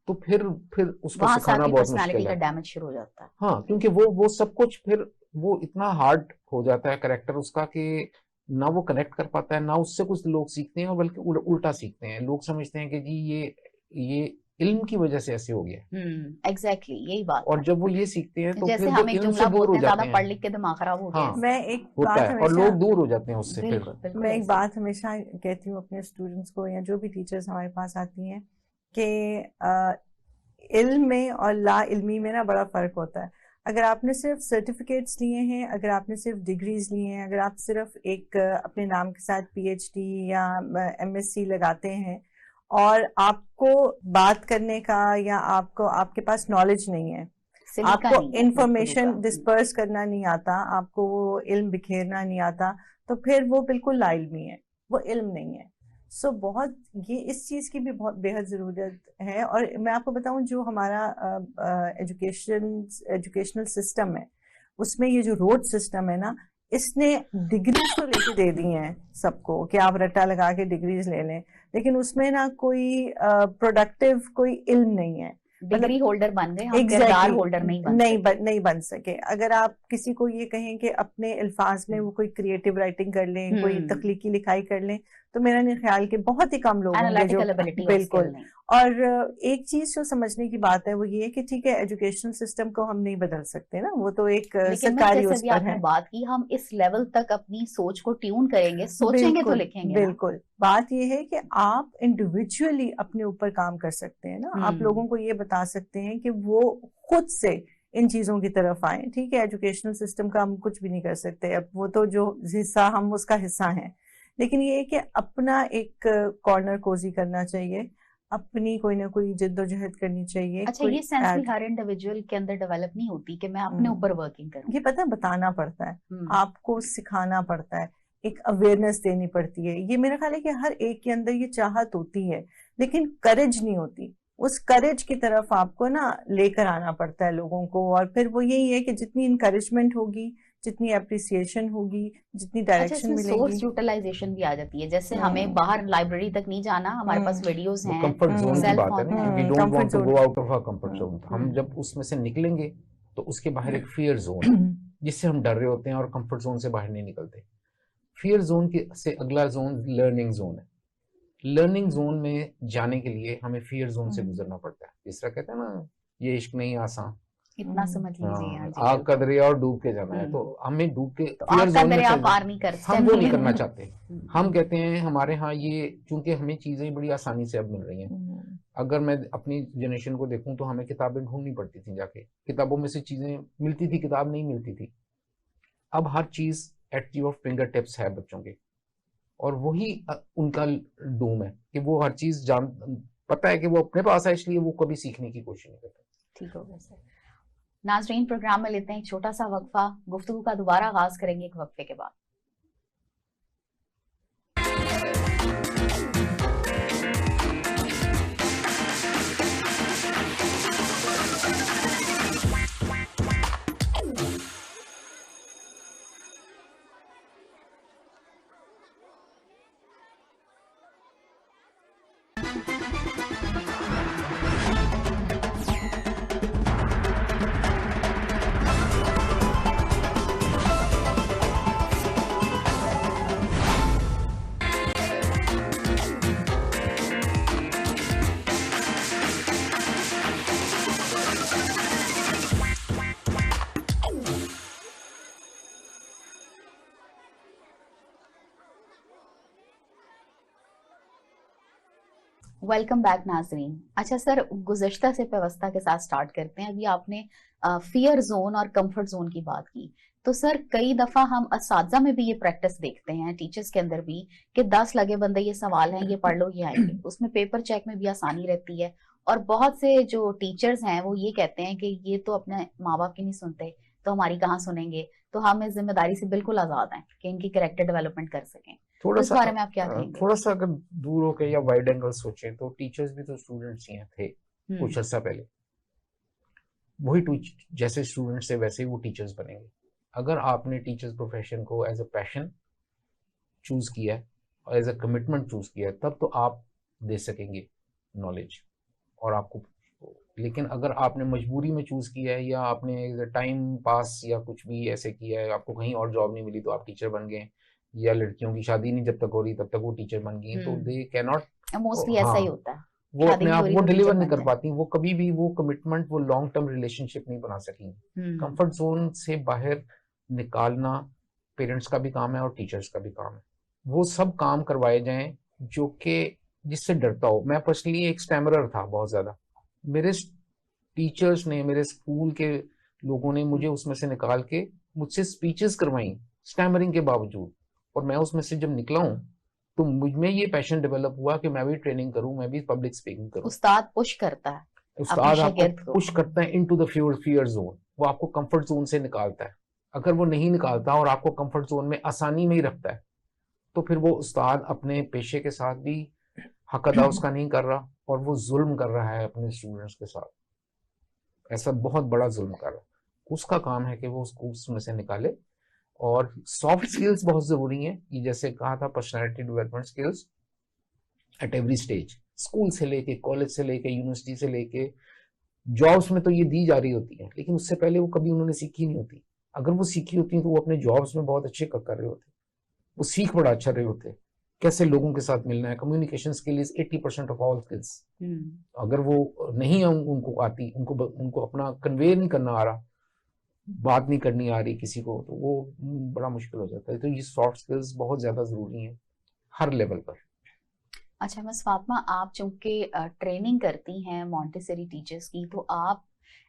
तो फिर उसको सिखाना बहुत मुश्किल है।
डैमेज शुरू हो जाता है।
हाँ, क्योंकि वो सब कुछ फिर वो इतना हार्ड हो जाता है कैरेक्टर उसका कि ना वो कनेक्ट कर पाता है, ना उससे कुछ लोग सीखते हैं और बल्कि उल्टा सीखते हैं। लोग समझते हैं कि जी ये इल्म की वजह से ऐसे हो गया।
एग्जैक्टली यही बात।
और जब वो ये सीखते हैं तो
जैसे
फिर
हम
वो
एक
इल्म से
जुमला
दूर हो
बोलते हैं,
जाते
ज्यादा पढ़ लिख के दिमाग खराब हो गया।
हाँ,
मैं एक
होता
बात
है और लोग दूर हो जाते हैं उससे।
मैं एक बात हमेशा कहती हूँ अपने स्टूडेंट्स को या जो भी टीचर्स हमारे पास आती हैं कि इल्म में और ला इल्मी में ना बड़ा फर्क होता है। अगर आपने सिर्फ सर्टिफिकेट्स लिए हैं, अगर आपने सिर्फ डिग्रीज लिए हैं, अगर आप सिर्फ एक अपने नाम के साथ PhD या MSc लगाते हैं और आपको बात करने का या आपके पास नॉलेज नहीं है, आपको इंफॉर्मेशन डिस्पर्स करना नहीं आता, आपको वो इल्म बिखेरना नहीं आता, तो फिर वो बिल्कुल लाइल्मी है, वो इल्म नहीं है। सो बहुत ये इस चीज की भी बहुत बेहद जरूरत है। और मैं आपको बताऊं, जो हमारा एजुकेशनल सिस्टम है उसमें ये जो रोड सिस्टम है ना, इसने डिग्रीज तो लेके दे दी हैं सबको कि आप रट्टा लगा के डिग्रीज ले लें, लेकिन उसमें ना कोई प्रोडक्टिव कोई इल्म नहीं है।
डिग्री होल्डर बन गए हम, किरदार होल्डर
नहीं बन सके। अगर आप किसी को ये कहें कि अपने अल्फाज में वो कोई क्रिएटिव राइटिंग कर लें, कोई तख्लीकी लिखाई कर लें, तो मेरा नहीं ख्याल कि बहुत ही कम लोग होंगे जो बिल्कुल। और एक चीज जो समझने की बात है वो ये है कि ठीक है, एजुकेशनल सिस्टम को हम नहीं बदल सकते ना, वो तो एक सरकारी उस पर है।
बात की हम इस लेवल तक अपनी सोच को ट्यून करेंगे, सोचेंगे तो लिखेंगे।
बिल्कुल, बात ये है कि आप इंडिविजुअली अपने ऊपर काम कर सकते हैं ना। आप लोगों को ये बता सकते हैं कि वो खुद से इन चीजों की तरफ आए। ठीक है, एजुकेशनल सिस्टम का हम कुछ भी नहीं कर सकते, अब वो तो जो हिस्सा हम उसका हिस्सा हैं, लेकिन ये है कि अपना एक कॉर्नर कोजी करना चाहिए, अपनी कोई ना कोई जिद्दोजहद करनी चाहिए।
अच्छा, ये सेंस भी हर इंडिविजुअल के अंदर डेवलप नहीं होती कि मैं अपने ऊपर वर्किंग करूं।
ये पता है, बताना पड़ता है, आपको सिखाना पड़ता है, एक अवेयरनेस देनी पड़ती है। ये मेरा ख्याल है कि हर एक के अंदर ये चाहत होती है, लेकिन करेज नहीं होती। उस करेज की तरफ आपको ना लेकर आना पड़ता है लोगों को। और फिर वो यही है कि जितनी इनकरेजमेंट होगी, जितनी अप्रिसिएशन होगी, जितनी डायरेक्शन
सोर्स
मिलेगी।
यूटिलाइजेशन भी आ जाती है, जैसे हमें बाहर लाइब्रेरी तक नहीं जाना, हमारे पास वीडियोस हैं,
कंफर्ट जोन की
सेल
बात है
फोन
ना,
है।
We don't want to go out of our comfort
hmm,
zone. हम जब उसमें से निकलेंगे तो उसके बाहर एक फियर जोन है जिससे हम डर रहे होते हैं और कंफर्ट जोन से बाहर नहीं निकलते। फियर जोन के से अगला जोन लर्निंग जोन है। लर्निंग जोन में जाने के लिए हमें फियर जोन से गुजरना पड़ता है। जिस तरह कहते हैं ना, ये इश्क नहीं आसान,
इतना समझ लीजिए। हाँ जी,
आग का
बिल्कुल।
दरिया और डूब के जाना है। तो हमें डूब के
तो
फियर
आग का
जोन में
दरिया
चल
पार नहीं कर,
हम
स्टेप
वो
नहीं
नहीं
लेना।
करना चाहते। हम कहते हैं हमारे यहाँ ये, क्योंकि हमें चीजें बड़ी आसानी से अब मिल रही हैं। अगर मैं अपनी जनरेशन को देखूं तो हमें किताबें ढूंढनी पड़ती थी, जाके किताबों में से चीजें मिलती थी, किताब नहीं मिलती थी। अब हर चीज एट योर फिंगर टिप्स है बच्चों के, और वही उनका डूम है कि वो हर चीज जान, पता है कि वो अपने पास है, इसलिए वो कभी सीखने की कोशिश नहीं करते।
ठीक हो गया सर। नाज़रीन, प्रोग्राम में लेते हैं एक छोटा सा वक्फा, गुफ्तगू का दोबारा आगाज करेंगे एक वक्फे के बाद। वेलकम बैक नाजरीन। अच्छा सर, गुज़श्ता से व्यवस्था के साथ स्टार्ट करते हैं। अभी आपने फियर जोन और कंफर्ट जोन की बात की, तो सर कई दफा हम असातिज़ा में भी ये प्रैक्टिस देखते हैं, टीचर्स के अंदर भी, कि 10 लगे बंदे ये सवाल हैं, ये पढ़ लो, ये आएंगे। उसमें पेपर चेक में भी आसानी रहती है। और बहुत से जो टीचर्स हैं वो ये कहते हैं कि ये तो अपने माँ बाप की नहीं सुनते, तो हमारी कहाँ सुनेंगे, तो हम इस जिम्मेदारी से बिल्कुल आजाद हैं कि इनकी कैरेक्टर डेवलपमेंट कर सकें।
थोड़ा
इस
सा
बारे में आप क्या कहेंगे?
थोड़ा सा अगर दूर होके या वाइड एंगल सोचें तो टीचर्स भी तो स्टूडेंट्स ही थे कुछ अर्सा पहले। वही जैसे स्टूडेंट्स थे वैसे ही वो टीचर्स बनेंगे। अगर आपने टीचर्स प्रोफेशन को एज अ पैशन चूज किया है और एज अ कमिटमेंट चूज किया है, तब तो आप दे सकेंगे नॉलेज और आपको। लेकिन अगर आपने मजबूरी में चूज किया है या आपने एज अ टाइम पास या कुछ भी ऐसे किया है, आपको कहीं और जॉब नहीं मिली तो आप टीचर बन गए, या लड़कियों की शादी नहीं जब तक हो रही तब तक वो टीचर बन गई, तो दे कैन नॉट,
मोस्टली ऐसा ही होता है,
वो अपने आप वो
तो
डिलीवर
टीचर
नहीं
बन
कर पाती, वो कभी भी वो कमिटमेंट, वो लॉन्ग टर्म रिलेशनशिप नहीं बना सकी। कंफर्ट जोन से बाहर निकालना पेरेंट्स का भी काम है और टीचर्स का भी काम है। वो सब काम करवाए जाएं जो कि जिससे डरता हो। मैं पर्सनली एक स्टैमरर था बहुत ज्यादा, मेरे टीचर्स ने, मेरे स्कूल के लोगों ने मुझे उसमें से निकाल के मुझसे स्पीचेस करवाई स्टैमरिंग के बावजूद, और मैं उसमें से जब निकला हूं तो मुझ में ये पैशन डेवलप हुआ कि मैं भी ट्रेनिंग करूं, मैं भी पब्लिक स्पीकिंग करूं।
उस्ताद पुश करता है,
उस्ताद आपको पुश करता है इनटू द फियर जोन, वो आपको कंफर्ट जोन से निकालता है। अगर वो नहीं निकालता और आपको कंफर्ट जोन में आसानी में ही रखता है, तो फिर वो उस्ताद अपने पेशे के साथ भी हक अदा उसका नहीं कर रहा, और वो जुल्म कर रहा है अपने स्टूडेंट्स के साथ, ऐसा बहुत बड़ा जुल्म कर रहा है। उसका काम है कि वो उसको उसमें से निकाले। और सॉफ्ट स्किल्स बहुत जरूरी हैं, ये जैसे कहा था personality development skills at every stage, school से लेके, कॉलेज से लेके, यूनिवर्सिटी से लेके, जॉब्स में तो ये दी जा रही होती है, लेकिन उससे पहले वो कभी उन्होंने सीखी नहीं होती। अगर वो सीखी होती तो वो अपने जॉब्स में बहुत अच्छे कर रहे होते, वो सीख बड़ा अच्छा रहे होते, कैसे लोगों के साथ मिलना है। Communication skill is 80% of all skills. अगर वो नहीं है, उनको आती, उनको अपना कन्वे नहीं करना आ रहा, बात नहीं करनी आ रही किसी को, तो वो बड़ा मुश्किल हो जाता है। तो ये सॉफ्ट स्किल्स बहुत ज्यादा जरूरी हैं हर लेवल पर।
अच्छा मिस फातिमा, आप चूंकि ट्रेनिंग करती हैं मॉन्टेसरी टीचर्स की, तो आप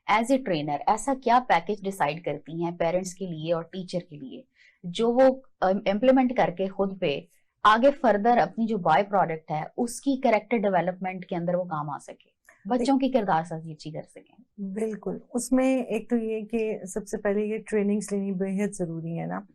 एज ए ट्रेनर ऐसा क्या पैकेज डिसाइड करती हैं पेरेंट्स के लिए और टीचर के लिए, जो वो इम्प्लीमेंट करके खुद पे आगे फर्दर अपनी जो बाय प्रोडक्ट है उसकी कैरेक्टर डेवलपमेंट के अंदर वो काम आ सके, बच्चों की किरदार साजी अच्छी कर सकें?
बिल्कुल, उसमें एक तो ये कि सबसे पहले ये ट्रेनिंग्स लेनी बेहद ज़रूरी है ना,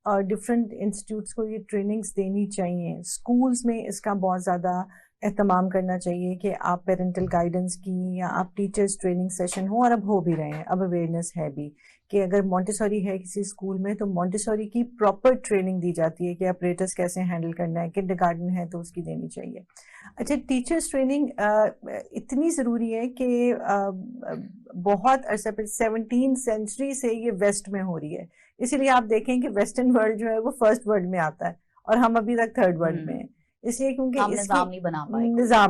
और डिफरेंट इंस्टीट्यूट्स को ये ट्रेनिंग्स देनी चाहिए। स्कूल्स में इसका बहुत ज़्यादा एहतमाम करना चाहिए कि आप पेरेंटल गाइडेंस की या आप टीचर्स ट्रेनिंग सेशन हो, और अब हो भी रहे हैं, अब अवेयरनेस है भी कि अगर मॉन्टेसोरी है किसी स्कूल में तो मॉन्टेसोरी की प्रॉपर ट्रेनिंग दी जाती है कि ऑपरेटर्स कैसे हैंडल करना है, किंडरगार्टन है तो उसकी देनी चाहिए। अच्छा, टीचर्स ट्रेनिंग इतनी ज़रूरी है कि बहुत अरसे पर 17वीं सेंचुरी से ये वेस्ट में हो रही है, इसीलिए आप देखें कि वेस्टर्न वर्ल्ड जो है वो फर्स्ट वर्ल्ड में आता है और हम अभी तक थर्ड वर्ल्ड में हैं, इसलिए क्योंकि
हम निज़ाम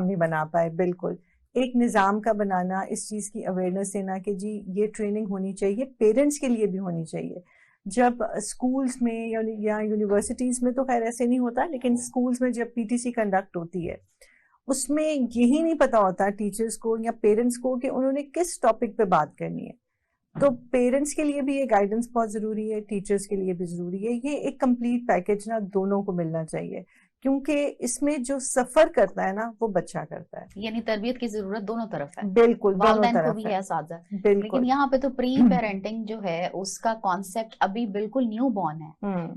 नहीं बना पाए।
बिल्कुल। एक निज़ाम का बनाना, इस चीज़ की अवेयरनेस देना कि जी ये ट्रेनिंग होनी चाहिए, पेरेंट्स के लिए भी होनी चाहिए। जब स्कूल्स में या यूनिवर्सिटीज़ में तो खैर ऐसे नहीं होता, लेकिन स्कूल्स में जब पीटीसी कंडक्ट होती है उसमें यही नहीं पता होता टीचर्स को या पेरेंट्स को कि उन्होंने किस टॉपिक पे बात करनी है। तो पेरेंट्स के लिए भी ये गाइडेंस बहुत ज़रूरी है, टीचर्स के लिए भी ज़रूरी है। ये एक कंप्लीट पैकेज ना दोनों को मिलना चाहिए, क्योंकि इसमें जो सफ़र करता है ना वो बच्चा करता है,
यानी तरबियत की जरूरत दोनों तरफ है,
बिल्कुल दोनों
वालिदैन को
तरफ
भी
है,
है साजा।
बिल्कुल।
लेकिन यहाँ पे तो प्री पेरेंटिंग जो है उसका कॉन्सेप्ट अभी बिल्कुल न्यू बॉर्न है,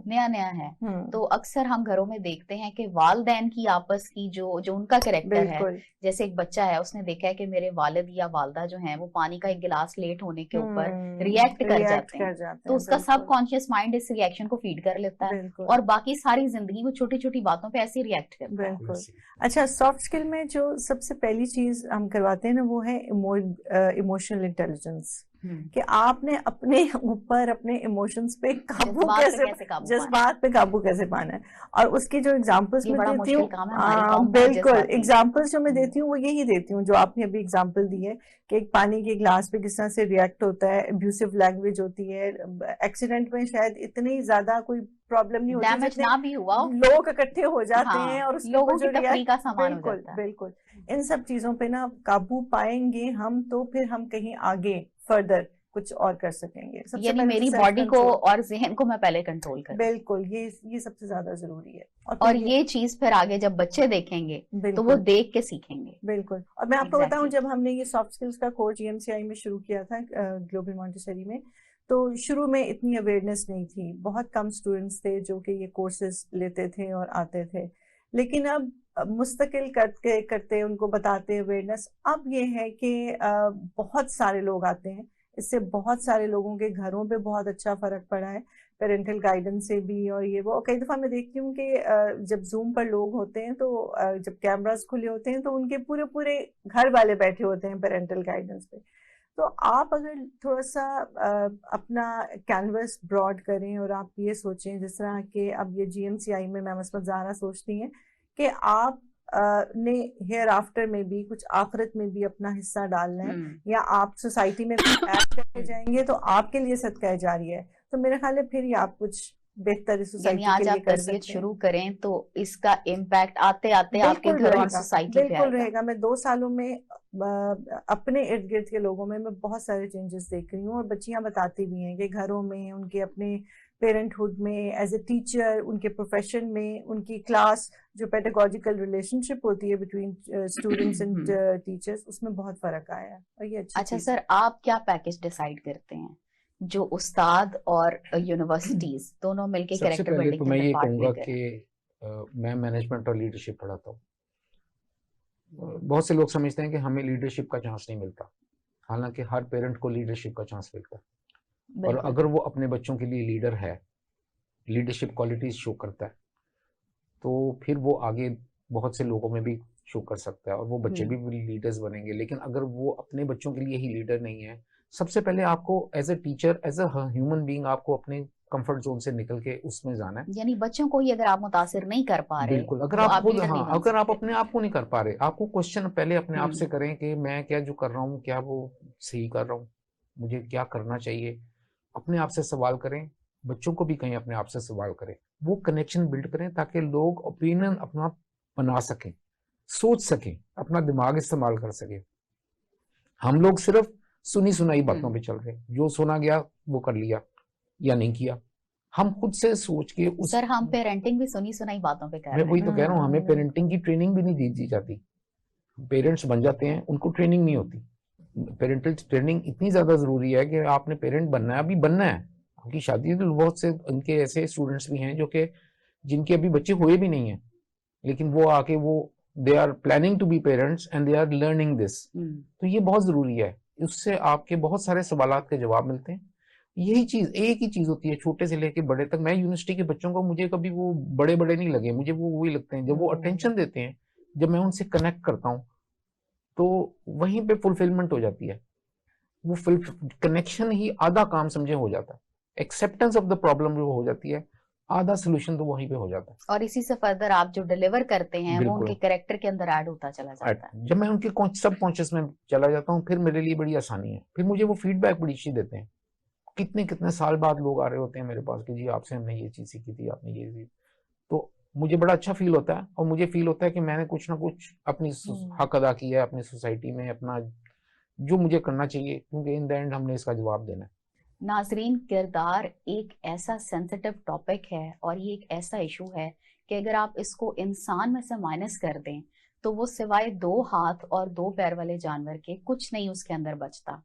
नया नया है। तो अक्सर हम घरों में देखते हैं कि वालिदैन की आपस की जो उनका कैरेक्टर है, जैसे एक बच्चा है उसने देखा है कि मेरे वालिद या वालदा जो हैं वो पानी का एक गिलास लेट होने के ऊपर रिएक्ट कर जाते हैं, तो उसका सबकॉन्शियस माइंड इस रिएक्शन को फीड कर लेता है और बाकी सारी जिंदगी वो छोटी छोटी बातों पे ऐसे रिएक्ट करता है।
बिल्कुल। अच्छा, सॉफ्ट स्किल में जो सबसे पहली चीज हम करवाते हैं ना वो है इमोशनल इंटेलिजेंस, कि आपने अपने ऊपर अपने इमोशंस पे काबू जज्बात पे काबू कैसे पाना है। और उसकी जो एग्जांपल्स मैं देती हूँ, बिल्कुल एग्जांपल्स जो मैं देती हूँ वो यही देती हूँ जो आपने अभी एग्जांपल दी है कि एक पानी के ग्लास पे किस तरह से रिएक्ट होता है, अब्यूसिव लैंग्वेज होती है, एक्सीडेंट में शायद इतनी ज्यादा कोई प्रॉब्लम नहीं होती,
डैमेज ना भी हुआ,
लोग इकट्ठे हो जाते हैं और
लोगों की तफरीक का सामान हो जाता है।
बिल्कुल इन सब चीजों पे ना काबू पाएंगे हम तो फिर हम कहीं आगे फर्दर कुछ और कर सकेंगे।
यानी मेरी बॉडी को और ज़हन को मैं पहले कंट्रोल करूं।
बिल्कुल, ये सबसे ज्यादा जरूरी है।
और ये चीज फिर आगे जब बच्चे देखेंगे तो वो देख के सीखेंगे।
बिल्कुल। और मैं आपको बताऊं, जब हमने ये सॉफ्ट स्किल्स का कोर्स GMCI में शुरू किया था ग्लोबल मॉन्टेसरी में, तो शुरू में इतनी अवेयरनेस नहीं थी, बहुत कम स्टूडेंट्स थे जो कि ये कोर्सेज लेते थे और आते थे। लेकिन अब मुस्तकिल करते उनको बताते अवेयरनेस, अब ये है कि बहुत सारे लोग आते हैं, इससे बहुत सारे लोगों के घरों पे बहुत अच्छा फर्क पड़ा है पेरेंटल गाइडेंस से भी। और ये वो कई दफा मैं देखती हूँ कि जब जूम पर लोग होते हैं तो जब कैमरास खुले होते हैं तो उनके पूरे पूरे घर वाले बैठे होते हैं पेरेंटल गाइडेंस पे। तो आप अगर थोड़ा सा अपना कैनवस ब्रॉड करें और आप ये सोचें, जिस तरह के अब ये GMCI में मैम असमत ज़हरा सोचती हैं कि आप ने हेयर आफ्टर में भी कुछ आखिरत में भी अपना हिस्सा डालना है, या आप सोसाइटी में कुछ ऐड करके जाएंगे तो आपके लिए सदका जारी है। तो मेरे ख्याल है फिर आप कुछ बेहतर सोसाइटी के लिए कर सकते हैं।
शुरू करें तो इसका इम्पैक्ट आते आते आपके घर और सोसाइटी
बिल्कुल रहेगा। मैं 2 सालों में अपने इर्द गिर्द के लोगों में मैं बहुत सारे चेंजेस देख रही हूँ, और बच्चियां बताती भी हैं कि घरों में, उनके अपने पेरेंटहुड में, एज ए टीचर, उनके प्रोफेशन में, उनकी क्लास जो पेडागोजिकल रिलेशनशिप होती है बिटवीन स्टूडेंट्स एंड टीचर्स, उसमें बहुत फर्क आया है और ये
अच्छा सर, आप क्या पैकेज डिसाइड करते हैं जो उस्ताद और यूनिवर्सिटीज दोनों मिलकर कैरेक्टर बिल्डिंग
तो मैं ये कहूँगा कि मैं मैनेजमेंट और लीडरशिप पढ़ाता हूँ। बहुत से लोग समझते हैं कि हमें लीडरशिप का चांस नहीं मिलता, हालांकि हर पेरेंट को लीडरशिप का चांस मिलता है, और अगर वो अपने बच्चों के लिए लीडर है, लीडरशिप क्वालिटीज शो करता है, तो फिर वो आगे बहुत से लोगों में भी शो कर सकता है और वो बच्चे भी लीडर्स बनेंगे। लेकिन अगर वो अपने बच्चों के लिए ही लीडर नहीं है, सबसे पहले आपको as a teacher, as a human being, आपको अपने कंफर्ट जोन से निकल के उसमें जाना है।
यानी बच्चों को ही अगर आप मुतासिर नहीं कर पा रहे,
बिल्कुल, अगर आप खुद अगर आप अपने आप को नहीं कर पा रहे, आपको क्वेश्चन पहले अपने आप से करें कि मैं क्या जो कर रहा हूँ क्या वो सही कर रहा हूँ, मुझे क्या करना चाहिए। अपने आप से सवाल करें, बच्चों को भी कहीं अपने आप से सवाल करें, वो कनेक्शन बिल्ड करें ताकि लोग ओपिनियन अपना बना सकें, सोच सकें, अपना दिमाग इस्तेमाल कर सकें। हम लोग सिर्फ सुनी सुनाई बातों पे चल रहे, जो सुना गया वो कर लिया या नहीं किया। हम खुद से सोच के
सर, हम पेरेंटिंग भी सुनी सुनाई बातों पे कर रहे हैं।
मैं वही तो कह रहा हूँ, हमें पेरेंटिंग की ट्रेनिंग भी नहीं दी जाती। पेरेंट्स बन जाते हैं, उनको ट्रेनिंग नहीं होती। पेरेंटल ट्रेनिंग इतनी ज्यादा जरूरी है कि आपने पेरेंट बनना है, अभी बनना है। आपकी शादी, तो बहुत से उनके ऐसे स्टूडेंट्स भी हैं जो कि जिनके अभी बच्चे हुए भी नहीं है, लेकिन वो आके वो they are planning to be parents and they are learning this, तो ये बहुत जरूरी है। उससे आपके बहुत सारे सवालात के जवाब मिलते हैं। यही चीज, एक ही चीज होती है छोटे से लेके बड़े तक। मैं यूनिवर्सिटी के बच्चों को, मुझे कभी वो बड़े बड़े नहीं लगे, मुझे वो वही लगते हैं जब वो अटेंशन देते हैं, जब मैं उनसे कनेक्ट करता हूँ, तो वहीं पे फुलफिलमेंट हो जाती है। वो कनेक्शन ही आधा काम समझे हो जाता है। एक्सेप्टेंस ऑफ द प्रॉब्लम जो हो जाती है, आधा सोल्यूशन तो वहीं पे हो जाता है।
और इसी से फर्दर आप जो डिलीवर करते हैं वो
बिल्कुल।
उनके कैरेक्टर के अंदर ऐड होता चला जाता है।
जब मैं उनके सब कॉन्शियस में चला जाता हूँ, फिर मेरे लिए बड़ी आसानी है। फिर मुझे वो फीडबैक बड़ी अच्छी देते हैं। कितने कितने साल बाद लोग आ रहे होते हैं मेरे पास कि जी आपसे हमने ये चीज सीखी थी, आपने ये चीज, तो मुझे बड़ा अच्छा फील होता है। और मुझे फील होता है कि मैंने कुछ ना कुछ अपनी हक अदा किया है अपनी सोसाइटी में, अपना जो मुझे करना चाहिए, क्योंकि इन द एंड हमने इसका जवाब देना है।
नाजरीन, किरदार एक ऐसा सेंसिटिव टॉपिक है और ये एक ऐसा इशू है कि अगर आप इसको इंसान में से माइनस कर दें तो वो सिवाय 2 हाथ और 2 पैर वाले जानवर के कुछ नहीं उसके अंदर बचता।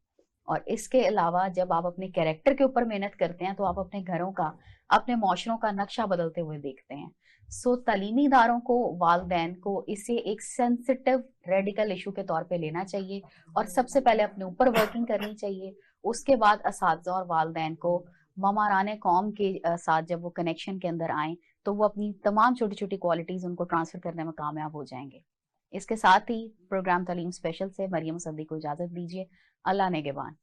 और इसके अलावा जब आप अपने कैरेक्टर के ऊपर मेहनत करते हैं तो आप अपने घरों का, अपने माशरों का नक्शा बदलते हुए देखते हैं। सो तालीमी इदारों को, वालिदैन को इसे एक सेंसिटिव रेडिकल इशू के तौर पे लेना चाहिए और सबसे पहले अपने ऊपर वर्किंग करनी चाहिए। उसके बाद असातिज़ा और वालिदैन को ममाराने कौम के साथ जब वो कनेक्शन के अंदर आए तो वो अपनी तमाम छोटी छोटी क्वालिटीज उनको ट्रांसफर करने में कामयाब हो जाएंगे। इसके साथ ही प्रोग्राम तालीम स्पेशल से मरियम मुसद्दिक को इजाजत दीजिए। अल्लाह नेगेबान।